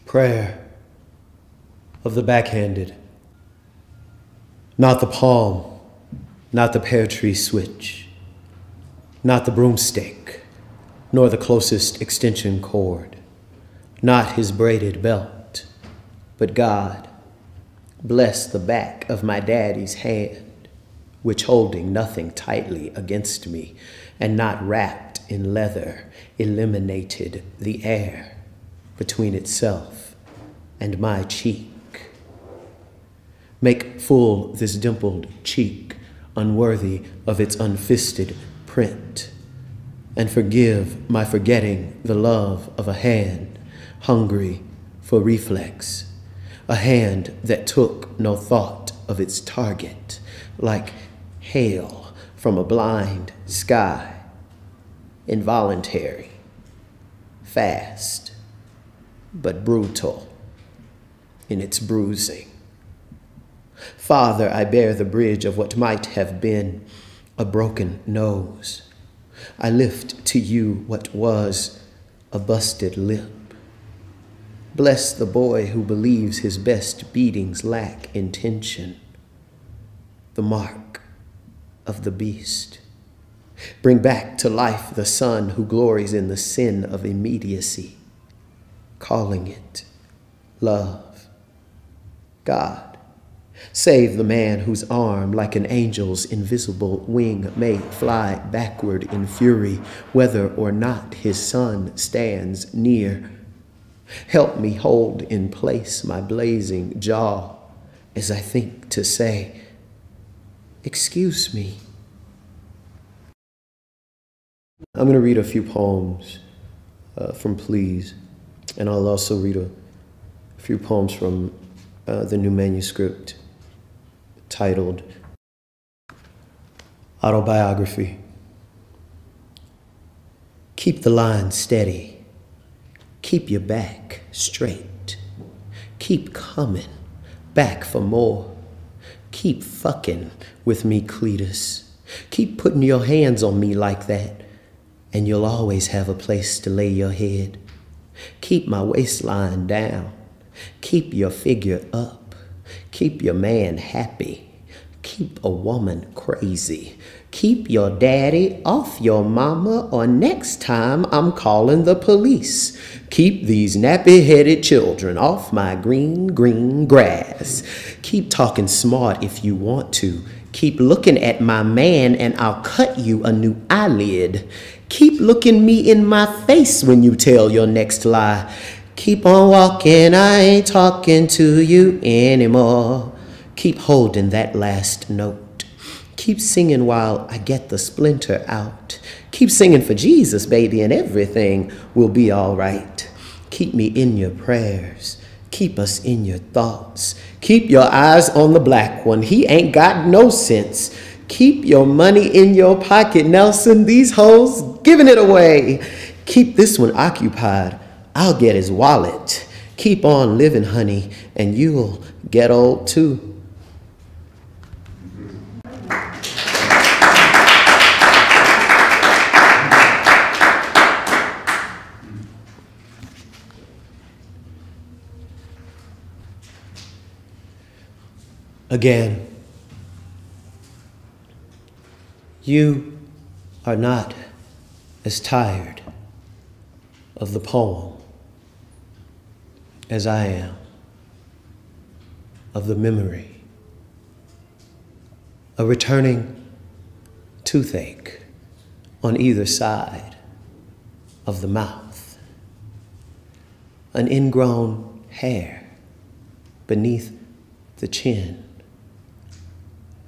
Prayer of the backhanded. Not the palm, not the pear tree switch, not the broomstick, nor the closest extension cord, not his braided belt, but God, bless the back of my daddy's hand, which holding nothing tightly against me, and not wrapped in leather, eliminated the air between itself and my cheek. Make full this dimpled cheek, unworthy of its unfisted print, and forgive my forgetting the love of a hand hungry for reflex, a hand that took no thought of its target, like hail from a blind sky, involuntary, fast, but brutal in its bruising. Father, I bear the bridge of what might have been a broken nose. I lift to you what was a busted lip. Bless the boy who believes his best beatings lack intention, the mark of the beast. Bring back to life the son who glories in the sin of immediacy, calling it love. God, save the man whose arm, like an angel's invisible wing, may fly backward in fury, whether or not his son stands near. Help me hold in place my blazing jaw as I think to say, excuse me. I'm going to read a few poems from Please, and I'll also read a few poems from the new manuscript titled Autobiography. Keep the line steady. Keep your back straight. Keep coming back for more. Keep fucking with me, Cletus. Keep putting your hands on me like that, and you'll always have a place to lay your head. Keep my waistline down. Keep your figure up. Keep your man happy. Keep a woman crazy. Keep your daddy off your mama, or next time I'm calling the police. Keep these nappy-headed children off my green, green grass. Keep talking smart if you want to. Keep looking at my man and I'll cut you a new eyelid. Keep looking me in my face when you tell your next lie. Keep on walking, I ain't talking to you anymore. Keep holding that last note. Keep singing while I get the splinter out. Keep singing for Jesus, baby, and everything will be all right. Keep me in your prayers. Keep us in your thoughts. Keep your eyes on the black one. He ain't got no sense. Keep your money in your pocket, Nelson. These hoes giving it away. Keep this one occupied. I'll get his wallet. Keep on living, honey, and you'll get old too. Again, you are not as tired of the poem as I am of the memory. A returning toothache on either side of the mouth. An ingrown hair beneath the chin.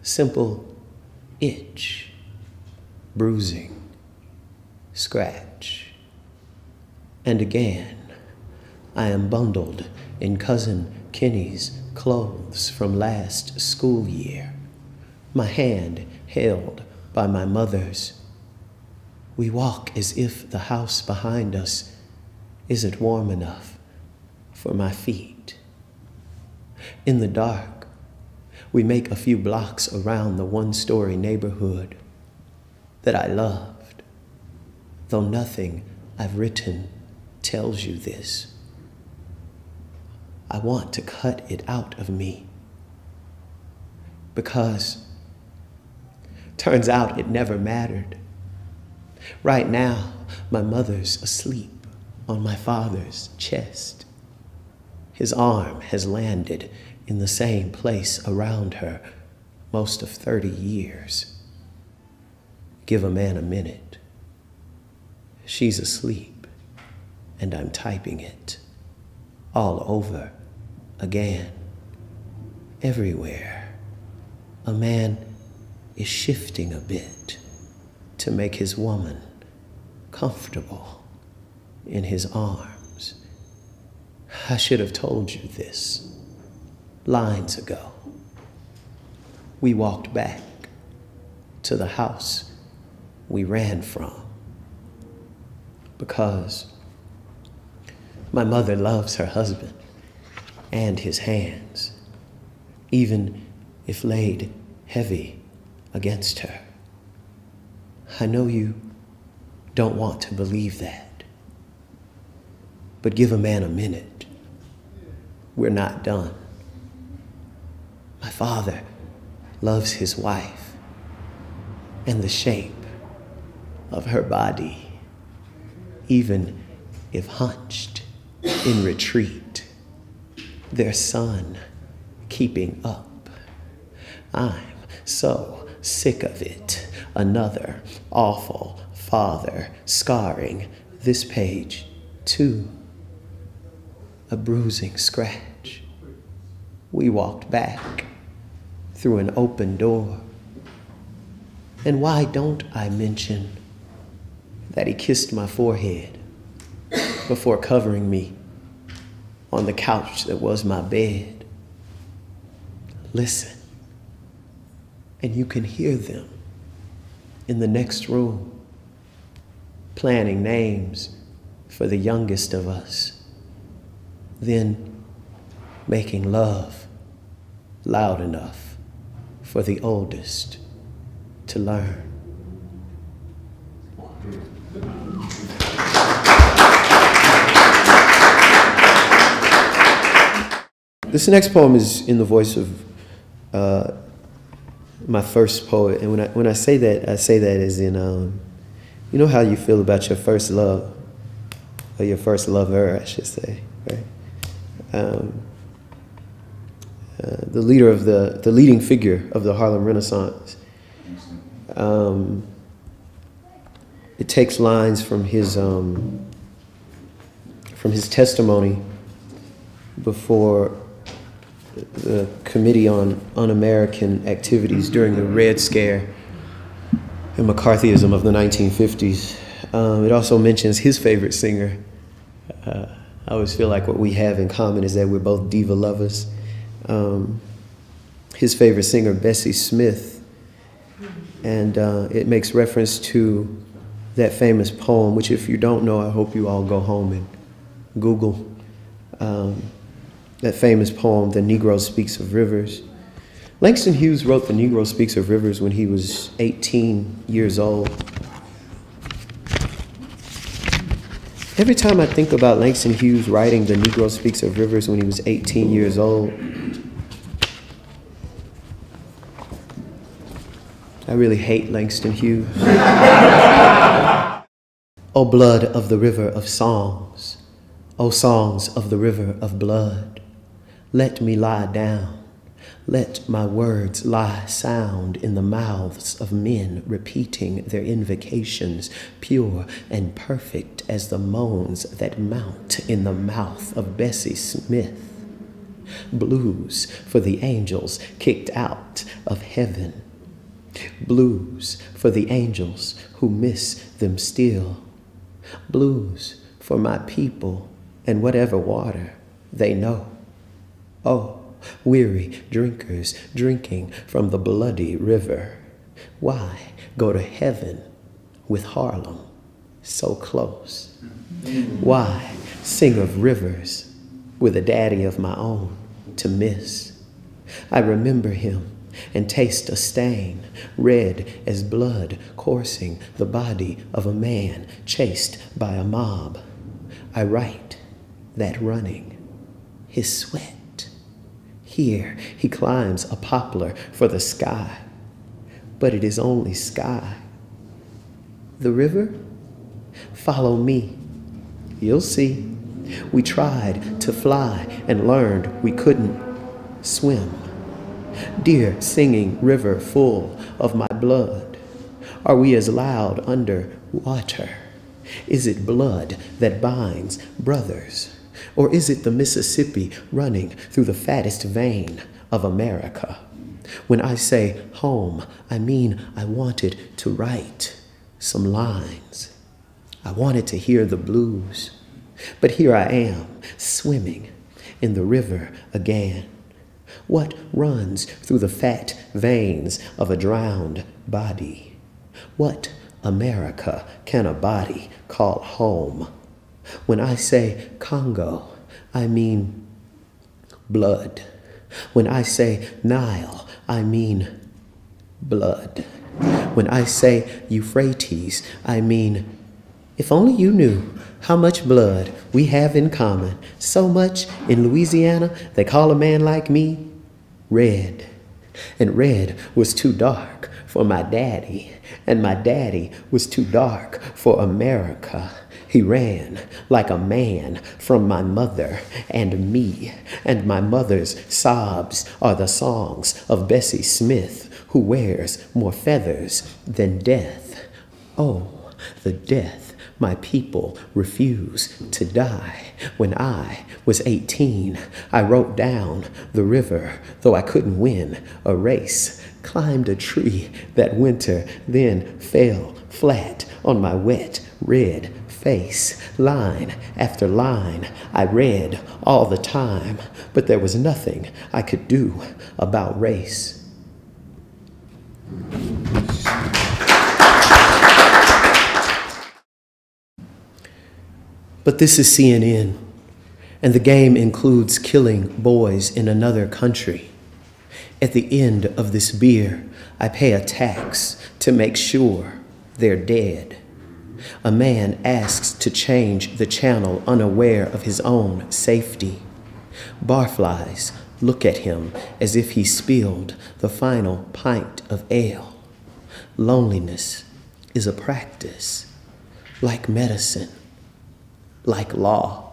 Simple itch, bruising, scratch. And again, I am bundled in Cousin Kenny's clothes from last school year, my hand held by my mother's. We walk as if the house behind us isn't warm enough for my feet. In the dark, we make a few blocks around the one-story neighborhood that I loved, though nothing I've written tells you this. I want to cut it out of me. Because turns out it never mattered. Right now, my mother's asleep on my father's chest. His arm has landed in the same place around her most of 30 years. Give a man a minute. She's asleep, and I'm typing it all over again. Everywhere, a man is shifting a bit to make his woman comfortable in his arms. I should have told you this lines ago. We walked back to the house we ran from because my mother loves her husband and his hands, even if laid heavy against her. I know you don't want to believe that, but give a man a minute. We're not done. My father loves his wife and the shape of her body, even if hunched in retreat, their son keeping up. I'm so sick of it. Another awful father scarring this page too. A bruising scratch. We walked back through an open door. And why don't I mention that he kissed my forehead before covering me on the couch that was my bed? Listen, and you can hear them in the next room, planning names for the youngest of us, then making love loud enough for the oldest to learn. This next poem is in the voice of my first poet, and when I say that as in, you know how you feel about your first love, or your first lover, I should say, right? The leading figure of the Harlem Renaissance. It takes lines from his testimony before the Committee on Un-American Activities during the Red Scare and McCarthyism of the 1950s. It also mentions his favorite singer. I always feel like what we have in common is that we're both diva lovers. His favorite singer, Bessie Smith, and it makes reference to that famous poem, which if you don't know, I hope you all go home and Google that famous poem, The Negro Speaks of Rivers. Langston Hughes wrote The Negro Speaks of Rivers when he was 18 years old. Every time I think about Langston Hughes writing The Negro Speaks of Rivers when he was 18 years old, I really hate Langston Hughes. O blood of the river of songs, O songs of the river of blood, let me lie down, let my words lie sound in the mouths of men repeating their invocations, pure and perfect as the moans that mount in the mouth of Bessie Smith. Blues for the angels kicked out of heaven, blues for the angels who miss them still, blues for my people and whatever water they know. Oh, weary drinkers drinking from the bloody river, why go to heaven with Harlem so close? Why sing of rivers with a daddy of my own to miss? I remember him and taste a stain, red as blood coursing the body of a man chased by a mob. I write that running his sweat. Here he climbs a poplar for the sky, but it is only sky. The river? Follow me, you'll see. We tried to fly and learned we couldn't swim. Dear singing river full of my blood, are we as loud under water? Is it blood that binds brothers? Or is it the Mississippi running through the fattest vein of America? When I say home, I mean I wanted to write some lines. I wanted to hear the blues. But here I am, swimming in the river again. What runs through the fat veins of a drowned body? What America can a body call home? When I say Congo, I mean blood. When I say Nile, I mean blood. When I say Euphrates, I mean, if only you knew how much blood we have in common. So much in Louisiana, they call a man like me red. And red was too dark for my daddy, and my daddy was too dark for America. He ran like a man from my mother and me, and my mother's sobs are the songs of Bessie Smith, who wears more feathers than death. Oh, the death my people refuse to die. When I was 18, I wrote down the river, though I couldn't win a race. Climbed a tree that winter, then fell flat on my wet, red face. Line after line I read all the time, but there was nothing I could do about race. But this is CNN, and the game includes killing boys in another country. At the end of this beer, I pay a tax to make sure they're dead. A man asks to change the channel unaware of his own safety. Barflies look at him as if he spilled the final pint of ale. Loneliness is a practice, like medicine, like law.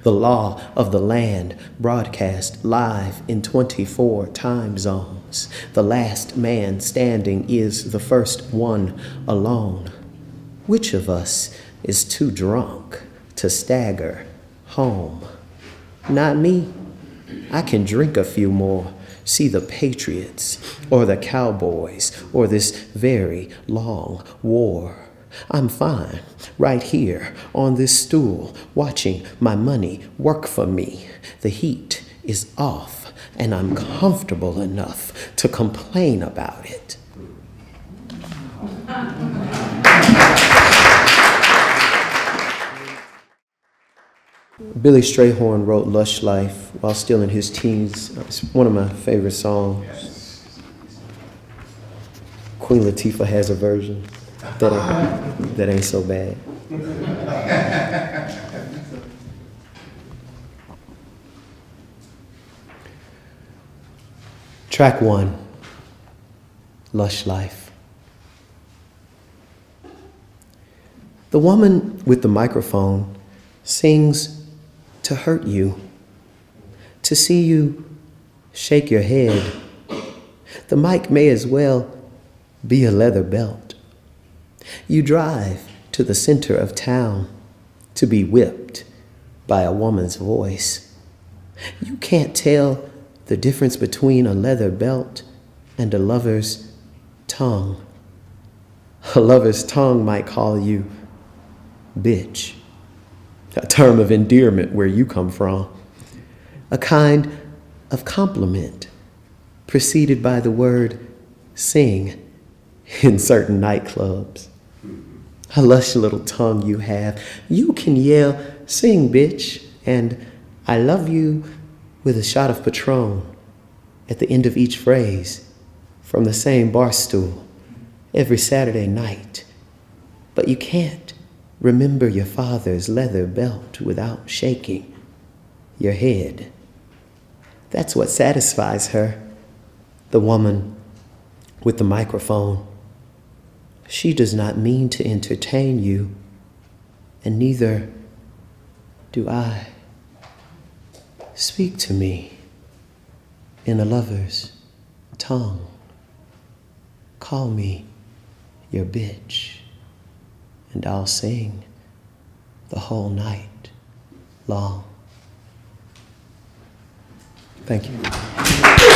The law of the land broadcast live in 24 time zones. The last man standing is the first one alone. Which of us is too drunk to stagger home? Not me. I can drink a few more, see the Patriots or the Cowboys or this very long war. I'm fine right here on this stool, watching my money work for me. The heat is off, and I'm comfortable enough to complain about it. Billy Strayhorn wrote Lush Life while still in his teens. It's one of my favorite songs. Queen Latifah has a version. That ain't so bad. Track 1, Lush Life. The woman with the microphone sings to hurt you, to see you shake your head. The mic may as well be a leather belt. You drive to the center of town to be whipped by a woman's voice. You can't tell the difference between a leather belt and a lover's tongue. A lover's tongue might call you bitch, a term of endearment where you come from, a kind of compliment preceded by the word sing in certain nightclubs. A lush little tongue you have. You can yell, sing, bitch, and I love you with a shot of Patron at the end of each phrase from the same bar stool every Saturday night. But you can't remember your father's leather belt without shaking your head. That's what satisfies her, the woman with the microphone. She does not mean to entertain you, and neither do I. Speak to me in a lover's tongue. Call me your bitch, and I'll sing the whole night long. Thank you.